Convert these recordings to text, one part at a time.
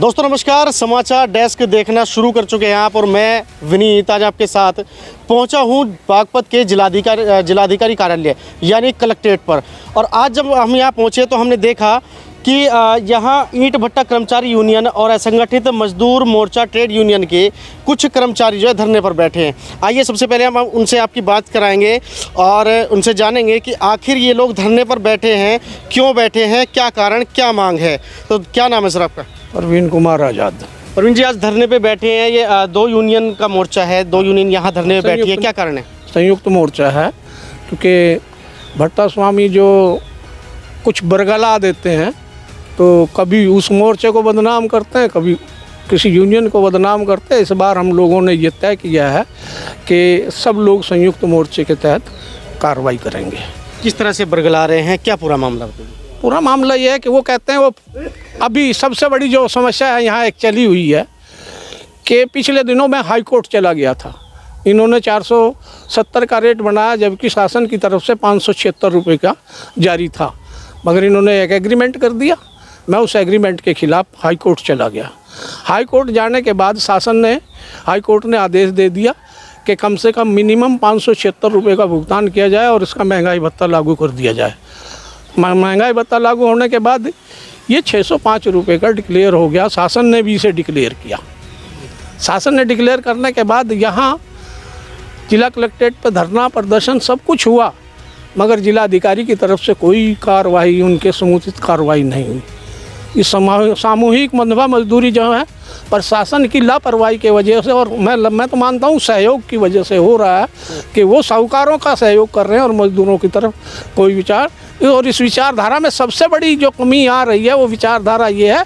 दोस्तों नमस्कार, समाचार डेस्क देखना शुरू कर चुके हैं यहाँ पर। मैं विनीत आज आपके साथ पहुँचा हूँ बागपत के जिलाधिकारी कार्यालय यानी कलेक्ट्रेट पर। और आज जब हम यहाँ पहुँचे तो हमने देखा कि यहाँ ईंट भट्टा कर्मचारी यूनियन और असंगठित मजदूर मोर्चा ट्रेड यूनियन के कुछ कर्मचारी जो है धरने पर बैठे हैं। आइए सबसे पहले हम उनसे आपकी बात कराएंगे और उनसे जानेंगे कि आखिर ये लोग धरने पर बैठे हैं, क्यों बैठे हैं, क्या कारण, क्या मांग है। तो क्या नाम है सर आपका? प्रवीण कुमार आज़ाद। प्रवीण जी, आज धरने पे बैठे हैं। ये दो यूनियन का मोर्चा है, दो यूनियन यहाँ धरने पे बैठी है, क्या कारण है? संयुक्त मोर्चा है क्योंकि भट्टा स्वामी जो कुछ बरगला देते हैं तो कभी उस मोर्चे को बदनाम करते हैं, कभी किसी यूनियन को बदनाम करते हैं। इस बार हम लोगों ने ये तय किया है कि सब लोग संयुक्त मोर्चे के तहत कार्रवाई करेंगे। किस तरह से बरगला रहे हैं, क्या पूरा मामला बताइए? पूरा मामला ये है कि वो कहते हैं, वो अभी सबसे बड़ी जो समस्या है यहाँ एक चली हुई है कि पिछले दिनों में हाई कोर्ट चला गया था। इन्होंने 470 का रेट बनाया जबकि शासन की तरफ से 576 रुपये का जारी था, मगर इन्होंने एक एग्रीमेंट कर दिया। मैं उस एग्रीमेंट के खिलाफ हाई कोर्ट चला गया। हाई कोर्ट जाने के बाद हाई कोर्ट ने आदेश दे दिया कि कम से कम मिनिमम 576 रुपये का भुगतान किया जाए और इसका महंगाई भत्ता लागू कर दिया जाए। महंगाई भत्ता लागू होने के बाद ये 605 रुपये का डिक्लेयर हो गया। शासन ने भी इसे डिक्लेयर किया। शासन ने डिक्लेयर करने के बाद यहाँ जिला कलेक्ट्रेट पर धरना प्रदर्शन सब कुछ हुआ, मगर जिलाधिकारी की तरफ से कोई कार्रवाई, उनके समुचित कार्रवाई नहीं हुई। इस सामूहिक मंदभा मजदूरी जो है प्रशासन की लापरवाही के वजह से, और मैं तो मानता हूँ सहयोग की वजह से हो रहा है कि वो साहूकारों का सहयोग कर रहे हैं और मजदूरों की तरफ कोई विचार। और इस विचारधारा में सबसे बड़ी जो कमी आ रही है वो विचारधारा ये है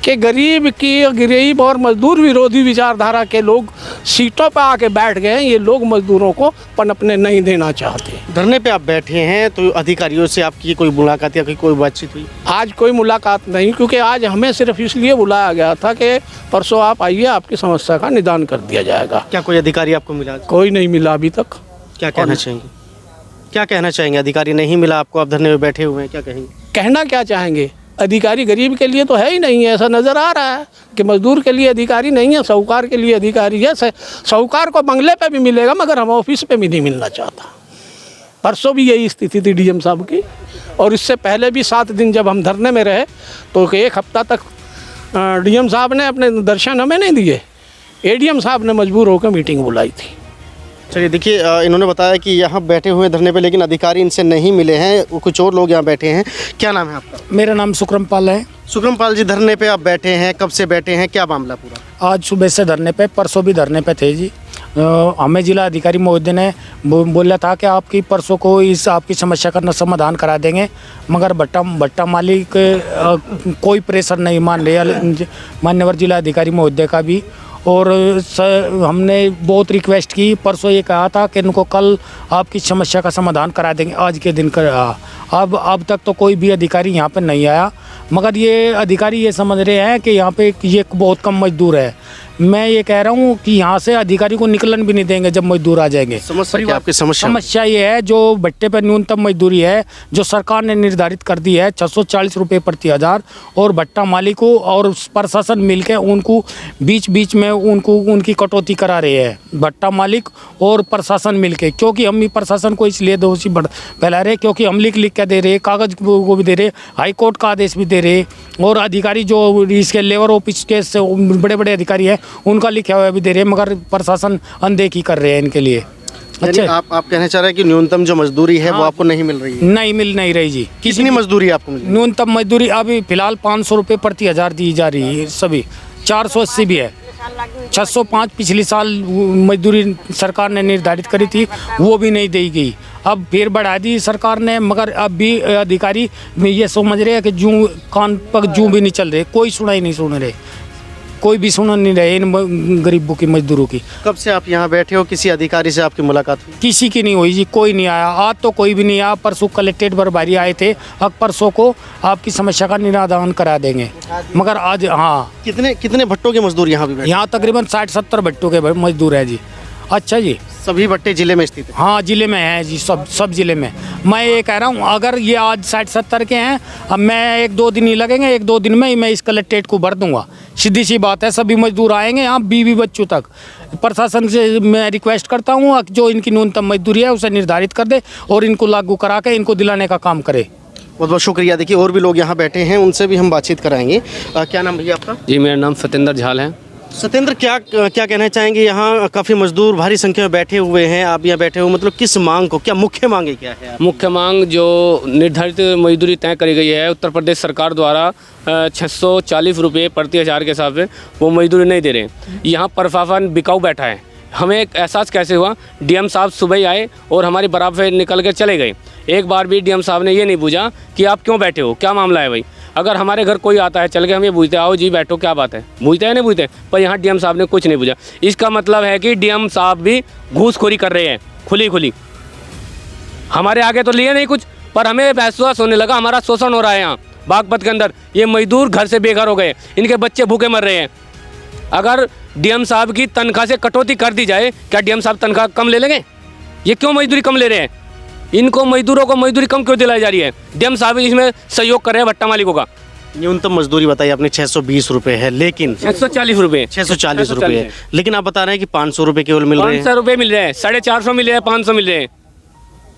कि गरीब और मजदूर विरोधी विचारधारा के लोग सीटों पर आके बैठ गए हैं। ये लोग मजदूरों को पनपने नहीं देना चाहते। धरने पे आप बैठे हैं तो अधिकारियों से आपकी कोई मुलाकात या कोई बातचीत हुई? आज कोई मुलाकात नहीं, क्योंकि आज हमें सिर्फ इसलिए बुलाया गया था कि परसों आप आइए, आपकी समस्या का निदान कर दिया जाएगा। क्या कोई अधिकारी आपको मिला? कोई नहीं मिला अभी तक। क्या कहना चाहेंगे? अधिकारी नहीं मिला आपको, आप धरने में बैठे हुए हैं, क्या कहेंगे? कहना क्या चाहेंगे? अधिकारी गरीब के लिए तो है ही नहीं है। ऐसा नज़र आ रहा है कि मजदूर के लिए अधिकारी नहीं है, साहूकार के लिए अधिकारी है। साहूकार को बंगले पे भी मिलेगा मगर हम ऑफिस पे भी नहीं मिलना चाहता। परसों भी यही स्थिति थी डीएम साहब की, और इससे पहले भी 7 दिन जब हम धरने में रहे तो 1 हफ्ता तक डीएम साहब ने अपने दर्शन हमें नहीं दिए। एडीएम साहब ने मजबूर होकर मीटिंग बुलाई थी। चलिए देखिए, इन्होंने बताया कि यहाँ बैठे हुए धरने पे लेकिन अधिकारी इनसे नहीं मिले हैं, कुछ और लोग यहाँ बैठे हैं। क्या नाम है आपका? मेरा नाम सुक्रम पाल है। सुक्रम पाल जी, धरने पे आप बैठे हैं, कब से बैठे हैं, क्या मामला पूरा? आज सुबह से धरने पे, परसों भी धरने पे थे जी। हमें जिला अधिकारी महोदय ने बोला था कि आपकी परसों को इस आपकी समस्या का समाधान करा देंगे, मगर भट्टा मालिक कोई प्रेशर नहीं मान रहे, मान्यवर जिला अधिकारी महोदय का भी। और हमने बहुत रिक्वेस्ट की। परसों ये कहा था कि इनको कल आपकी समस्या का समाधान करा देंगे, आज के दिन अब तक तो कोई भी अधिकारी यहाँ पे नहीं आया। मगर ये अधिकारी ये समझ रहे हैं कि यहाँ पे ये बहुत कम मजदूर है। मैं ये कह रहा हूँ कि यहाँ से अधिकारी को निकलन भी नहीं देंगे जब मजदूर आ जाएंगे। समस्या ये है, जो भट्टे पर न्यूनतम मजदूरी है जो सरकार ने निर्धारित कर दी है 640 रुपये प्रति हज़ार, और भट्टा मालिकों और प्रशासन मिलकर उनको बीच में उनकी कटौती करा रहे हैं, भट्टा मालिक और प्रशासन मिलके। क्योंकि हम भी प्रशासन को इसलिए दोषी फैला रहे क्योंकि हम लिख के दे रहे, कागज़ को भी दे रहे, हाई कोर्ट का आदेश भी दे रहे, और अधिकारी जो इसके लेबर ऑफिस के बड़े बड़े अधिकारी हैं उनका लिखा हुआ भी दे रहे हैं, मगर प्रशासन अनदेखी कर रहे हैं इनके लिए। अच्छा, आप कहना चाह रहे हैं कि न्यूनतम जो मजदूरी है वो आपको नहीं मिल रही है? नहीं रही जी। कितनी मजदूरी आपको मिल रही है? न्यूनतम मजदूरी अभी फिलहाल 500 रुपये प्रति हज़ार दी जा रही है, सभी 480 भी है। 605 पिछले साल मजदूरी सरकार ने निर्धारित करी थी, वो भी नहीं दी गई। अब फिर बढ़ा दी सरकार ने, मगर अब भी अधिकारी ये समझ रहे हैं कि जूं कान पर जूं भी नहीं चल रहे, कोई सुनाई नहीं सुन रहे, कोई भी सुन नहीं रहे इन गरीबों की, मजदूरों की। कब से आप यहाँ बैठे हो? किसी अधिकारी से आपकी मुलाकात हुई? किसी की नहीं हुई जी, कोई नहीं आया। आज तो कोई भी नहीं आया। परसों कलेक्ट्रेट बरबारी आए थे, अब परसों को आपकी समस्या का निराधान करा देंगे, मगर आज हाँ। कितने भट्टों के मजदूर यहाँ भी? यहाँ तकरीबन 60-70 भट्टों के मजदूर है जी। अच्छा जी, सभी भट्टे जिले में स्थित है? हाँ, जिले में है जी, सब जिले में। मैं ये कह रहा हूँ, अगर ये आज 60-70 के हैं, अब मैं 1-2 दिन ही लगेंगे, 1-2 दिन में ही मैं इस कलेक्ट्रेट को भर दूंगा। सीधी सी बात है, सभी मजदूर आएंगे यहाँ बीवी बच्चों तक। प्रशासन से मैं रिक्वेस्ट करता हूँ जो इनकी न्यूनतम मजदूरी है उसे निर्धारित कर दे और इनको लागू करा के इनको दिलाने का काम करे। बहुत बहुत शुक्रिया। देखिए और भी लोग यहाँ बैठे हैं, उनसे भी हम बातचीत कराएंगे। क्या नाम भैया आपका? जी मेरा नाम सत्येंद्र झाल है। सत्येंद्र, क्या कहना चाहेंगे? यहाँ काफ़ी मजदूर भारी संख्या में बैठे हुए हैं, आप यहाँ बैठे हो, मतलब किस मांग को, क्या मुख्य मांगे क्या है? मुख्य मांग जो निर्धारित मजदूरी तय करी गई है उत्तर प्रदेश सरकार द्वारा 640 रुपये प्रति हज़ार के हिसाब से, वो मजदूरी नहीं दे रहे हैं। यहाँ प्रशासन बिकाऊ बैठा है। हमें एक एहसास कैसे हुआ, डीएम साहब सुबह ही आए और हमारी बराबर निकल के चले गए। एक बार भी डीएम साहब ने ये नहीं पूछा कि आप क्यों बैठे हो, क्या मामला है भाई। अगर हमारे घर कोई आता है चल के हम ये पूछते आओ जी बैठो क्या बात है, पूछते हैं नहीं पूछते, पर यहाँ डीएम साहब ने कुछ नहीं पूछा। इसका मतलब है कि डीएम साहब भी घूसखोरी कर रहे हैं खुली खुली। हमारे आगे तो लिए नहीं कुछ, पर हमें महसूस होने लगा हमारा शोषण हो रहा है यहाँ बागपत के अंदर। ये मजदूर घर से बेघर हो गए, इनके बच्चे भूखे मर रहे हैं। अगर डीएम साहब की तनख्वाह से कटौती कर दी जाए, क्या डीएम साहब तनख्वाह कम ले लेंगे? ये क्यों मजदूरी कम ले रहे हैं? इनको मजदूरों को मजदूरी कम क्यों दिलाई जा रही है? डीएम साहब इसमें सहयोग कर रहे हैं भट्टा मालिकों का। न्यूनतम मजदूरी बताई आपने 620 रुपये है, लेकिन 640 रुपये 640 रुपये है, लेकिन आप बता रहे हैं कि 500 रुपये केवल मिल रहे हैं। 500 रुपये मिल रहे हैं, 450 मिल रहे हैं, 500 मिल रहे हैं,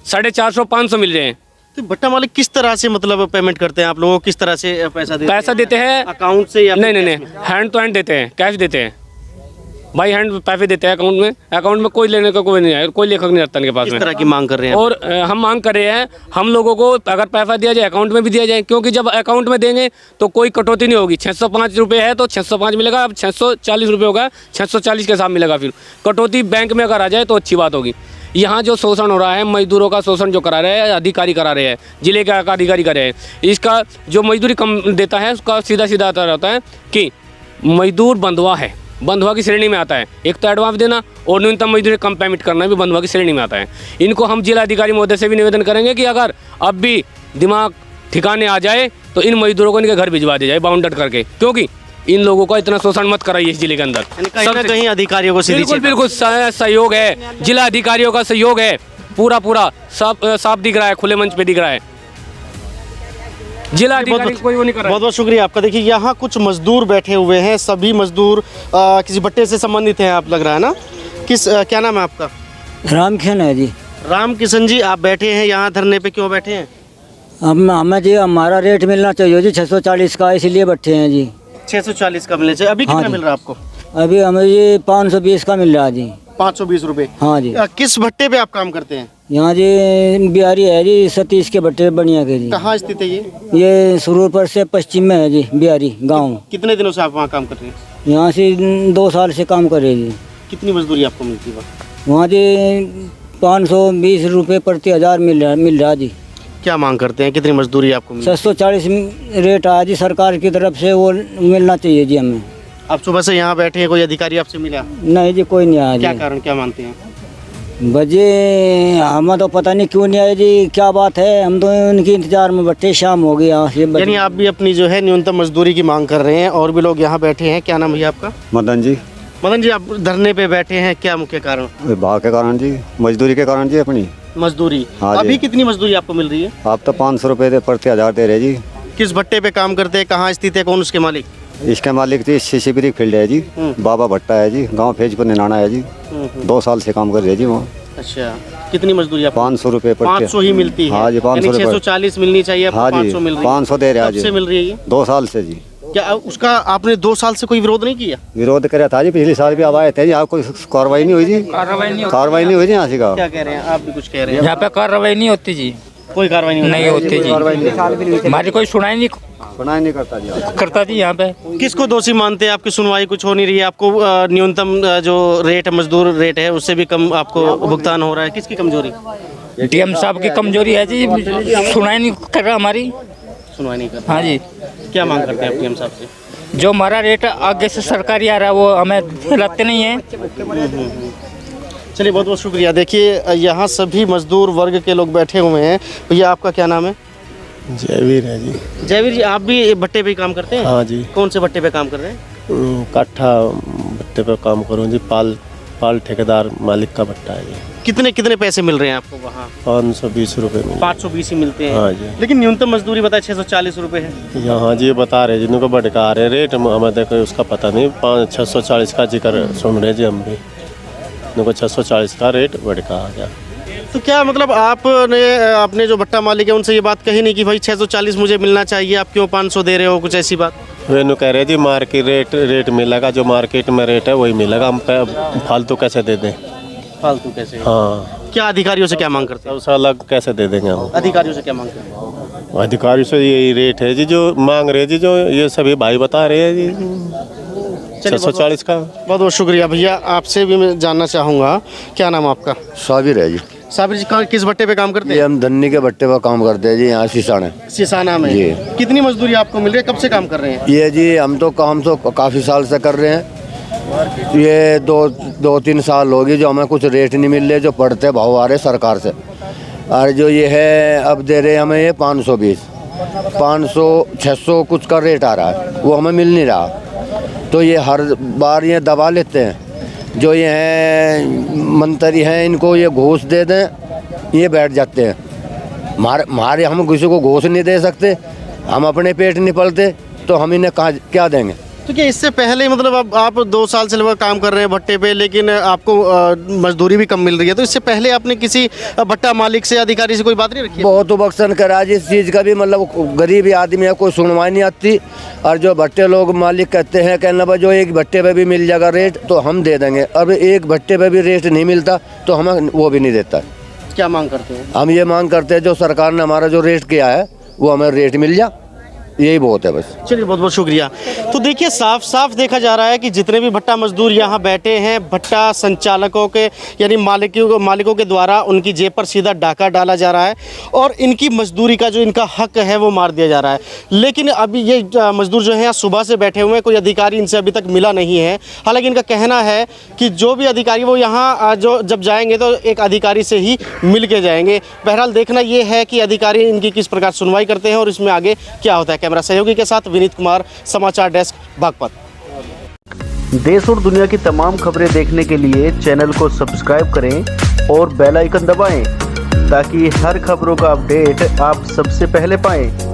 450 500 मिल रहे हैं। तो भट्टा मालिक किस तरह से मतलब पेमेंट करते हैं आप लोगों को? किस तरह से पैसा देते हैं? अकाउंट से या नहीं, हैंड टू हैंड देते हैं, कैश देते हैं भाई, हैंड पैसे देते हैं अकाउंट में कोई लेने का कोई नहीं है, कोई लेखक नहीं रहता इनके पास में। किस तरह की मांग कर रहे हैं? और हम मांग कर रहे हैं हम लोगों को अगर पैसा दिया जाए अकाउंट में भी दिया जाए, क्योंकि जब अकाउंट में देंगे तो कोई कटौती नहीं होगी। 605 रुपये है तो 605 मिलेगा, अब 640 रुपये होगा 640 के साथ मिलेगा। फिर कटौती बैंक में अगर आ जाए तो अच्छी बात होगी। यहाँ जो शोषण हो रहा है, मजदूरों का शोषण जो करा रहे हैं अधिकारी करा रहे हैं, जिले के अधिकारी कर रहे हैं। इसका जो मजदूरी कम देता है उसका सीधा सीधा आता रहता है कि मजदूर बंधुआ है, बंधुआ की श्रेणी में आता है। एक तो एडवांस देना और न्यूनतम मजदूरी कम पेमेंट करना भी बंधुआ की श्रेणी में आता है। इनको हम जिला अधिकारी महोदय से भी निवेदन करेंगे कि अगर अब भी दिमाग ठिकाने आ जाए तो इन मजदूरों को इनके घर भिजवा दिया जाए बाउंडेड करके, क्योंकि इन लोगों का इतना शोषण मत कराइए इस जिले के अंदर। कहीं ना कहीं अधिकारियों को बिल्कुल सहयोग है, जिला अधिकारियों का सहयोग है, पूरा साफ दिख रहा है, खुले मंच पे दिख रहा है। जिला अधिकारी कोई वो नहीं कर रहा है। बहुत बहुत शुक्रिया आपका। देखिए यहाँ कुछ मजदूर बैठे हुए हैं, सभी मजदूर किसी भट्टे से संबंधित हैं, आप लग रहा है ना। क्या नाम है आपका? रामकिशन है जी। रामकिशन जी, आप बैठे हैं यहाँ धरने पे, क्यों बैठे हैं? हमें जी हमारा रेट मिलना चाहिए जी 640 का, इसलिए बैठे हैं जी। 640 का मिलना चाहिए। अभी कितना मिल रहा है आपको? अभी हमें जी 520 का मिल रहा है जी। 520 रुपये? हाँ जी। किस भट्टे पे आप काम करते हैं? यहाँ जी बिहारी है जी, सतीश के भट्टे बनिया के जी। कहाँ स्थित है ये? ये सुरूर पर से पश्चिम में है जी, बिहारी गांव। कितने दिनों से आप वहाँ काम कर रहे हैं? यहाँ से 2 साल से काम कर रहे जी। कितनी मजदूरी आपको मिलती है वहाँ जी 520 रुपये प्रति हज़ार मिल रहा जी। क्या मांग करते हैं, कितनी मजदूरी आपको मिलती है? 640 रेट आया जी सरकार की तरफ से, वो मिलना चाहिए जी हमें। आप सुबह से यहाँ बैठे हैं, कोई अधिकारी आपसे मिला? नहीं जी, कोई नहीं आया क्या जी। कारण, क्या मानते हैं? बजे हमें तो पता नहीं क्यों नहीं आए जी, क्या बात है। हम तो उनके इंतजार में बैठे, शाम हो गई यहाँ से। यानी आप भी अपनी जो है न्यूनतम मजदूरी की मांग कर रहे हैं, और भी लोग यहाँ बैठे हैं। क्या नाम भैया आपका? मदन जी। मदन जी, आप धरने पे बैठे हैं, क्या मुख्य कारण? विभाग के कारण जी, मजदूरी के कारण जी अपनी मजदूरी। हाँ जी। अभी कितनी मजदूरी आपको मिल रही है? आप तो 500 रुपये प्रति हज़ार दे रहे जी। किस भट्टे पे काम करते हैं, कहाँ स्थित है, कौन उसके मालिक? इसके मालिक जी शिशिबरी फील्ड है जी, बाबा भट्टा है जी, गांव फेजपुर निनाना है जी। 2 साल से काम कर रहे जी वहाँ। अच्छा, कितनी मजदूरी आपको? 500 रुपये प्रति। 500 ही मिलती है? हाँ जी, 500 रुपये। 640 मिलनी चाहिए आपको, हाँ जी, 500 मिल रही है। 500 दे रहा है कब से जी। मिल रही है ये? 2 साल से जी। क्या उसका आपने 2 साल से कोई विरोध नहीं किया? विरोध करे था जी, पिछले साल भी अब आए थे जी, यहाँ कोई कार्रवाई नहीं हुई जी। कार्रवाई नहीं हुई जी यहाँ से का। क्या कह रहे हैं आप? भी कुछ कह रहे हैं? यहाँ पे कार्रवाई नहीं होती जी, कोई कार्रवाई नहीं होती जी, हमारी कोई सुनाई नहीं करता जी। करता जी यहाँ पे। किसको दोषी मानते हैं? आपकी सुनवाई कुछ हो नहीं रही है? आपको न्यूनतम जो रेट है, मजदूर रेट है, उससे भी कम आपको भुगतान हो रहा है। किसकी कमजोरी? डीएम साहब की कमजोरी है जी, सुनाई नहीं कर रहा हमारी। सुनवाई नहीं करते? हाँ जी। क्या मांग करते हैं आप डीएम साहब से? जो हमारा रेट आगे से सरकारी आ रहा है वो हमें लगते नहीं है। चलिए, बहुत बहुत शुक्रिया। देखिए यहाँ सभी मजदूर वर्ग के लोग बैठे हुए हैं। भैया आपका क्या नाम है? जयवीर है जी। जयवीर जी, आप भी भट्टे पे काम करते हैं? हाँ जी। कौन से भट्टे पे काम कर रहे हैं? काठा भट्टे पे काम करूँ जी, पाल ठेकेदार मालिक का भट्टा है जी। कितने कितने पैसे मिल रहे हैं आपको वहाँ? 520 रुपये मिले। 520 ही मिलते हैं। हाँ जी। लेकिन न्यूनतम मजदूरी बताए 640 रुपये है। यहाँ जी बता रहे जिनको भटका रहे रेट हमें देखो उसका पता नहीं। 640 का जिक्र सुन रहे जी हम भी, इनको 640 का रेट भटका गया। तो क्या मतलब आपने अपने जो भट्टा मालिक है उनसे ये बात कही नहीं कि भाई 640 मुझे मिलना चाहिए, आप क्यों 500 दे रहे हो, कुछ ऐसी बात? वे कह रहे जी मार्केट रेट मिलेगा, जो मार्केट में रेट है वही मिलेगा, हम फालतू कैसे दे दें? फालतू कैसे? हाँ, क्या अधिकारियों से क्या मांग करते हैं? सबसे अलग कैसे दे देंगे हम? अधिकारियों से क्या मांग करते हैं? अधिकारियों से यही रेट है जी जो मांग रहे जी, जो ये सभी भाई बता रहे हैं जी। 640 का। बहुत बहुत शुक्रिया भैया। आपसे भी मैं जानना चाहूँगा, क्या नाम आपका? साबिर है जी। साबिर जी किस भट्टे पे काम करते ये हैं? हम धन्नी के भट्टे पर काम करते हैं जी, यहाँ सिसाना। सिसाना में। जी। कितनी मजदूरी आपको मिल रही है, कब से काम कर रहे हैं? ये जी हम तो काम तो काफ़ी साल से कर रहे हैं। ये दो तीन साल हो गए जो हमें कुछ रेट नहीं मिल रहे, जो पड़ते भाव आ रहे सरकार से। और जो ये है अब दे रहे हमें ये 520, 500 600 कुछ का रेट आ रहा है, वो हमें मिल नहीं रहा। तो ये हर बार ये दबा लेते हैं। जो ये हैं मंत्री हैं, इनको ये घूस दे दें, ये बैठ जाते हैं। हमारे हम किसी को घूस नहीं दे सकते, हम अपने पेट नहीं पलते, तो हम इन्हें कहाँ क्या देंगे? तो क्या इससे पहले मतलब अब आप 2 साल से लगभग काम कर रहे हैं भट्टे पे, लेकिन आपको मजदूरी भी कम मिल रही है, तो इससे पहले आपने किसी भट्टा मालिक से, अधिकारी से कोई बात नहीं रखी है? बहुत उबक्सन करा जिस चीज़ का भी, मतलब गरीब आदमी है, कोई सुनवाई नहीं आती। और जो भट्टे लोग मालिक कहते हैं कहना भाई जो एक भट्टे पे भी मिल जाएगा रेट तो हम दे देंगे, अब एक भट्टे पे भी रेट नहीं मिलता तो हमें वो भी नहीं देता। क्या मांग करते हैं? हम ये मांग करते हैं जो सरकार ने हमारा जो रेट किया है वो हमें रेट मिल जा, यही बहुत है बस। चलिए बहुत बहुत शुक्रिया। तो देखिए साफ साफ देखा जा रहा है कि जितने भी भट्टा मजदूर यहाँ बैठे हैं, भट्टा संचालकों के यानी मालिकों के द्वारा उनकी जेब पर सीधा डाका डाला जा रहा है और इनकी मजदूरी का जो इनका हक है वो मार दिया जा रहा है। लेकिन अभी ये मजदूर जो हैं सुबह से बैठे हुए हैं, कोई अधिकारी इनसे अभी तक मिला नहीं है। हालांकि इनका कहना है कि जो भी अधिकारी वो यहाँ जो जब जाएंगे तो एक अधिकारी से ही मिल के जाएंगे। बहरहाल देखना ये है कि अधिकारी इनकी किस प्रकार सुनवाई करते हैं और इसमें आगे क्या होता है। कैमरा सहयोगी के साथ विनीत कुमार, समाचार डेस्क, बागपत। देश और दुनिया की तमाम खबरें देखने के लिए चैनल को सब्सक्राइब करें और बेल आइकन दबाएं ताकि हर खबरों का अपडेट आप सबसे पहले पाएं।